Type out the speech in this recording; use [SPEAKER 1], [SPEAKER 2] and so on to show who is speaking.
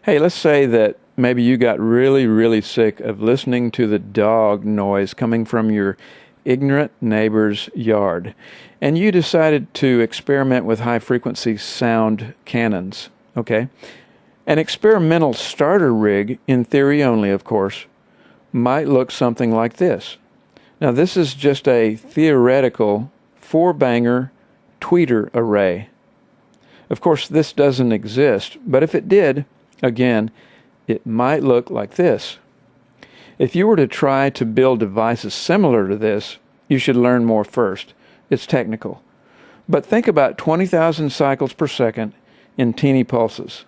[SPEAKER 1] Hey, let's say that maybe you got really, really sick of listening to the dog noise coming from your ignorant neighbor's yard, and you decided to experiment with high-frequency sound cannons, okay? An experimental starter rig, in theory only, of course, might look something like this. Now, this is just a theoretical four-banger tweeter array. Of course, this doesn't exist, but if it did, again, it might look like this. If you were to try to build devices similar to this, you should learn more first. It's technical. But think about 20,000 cycles per second in teeny pulses.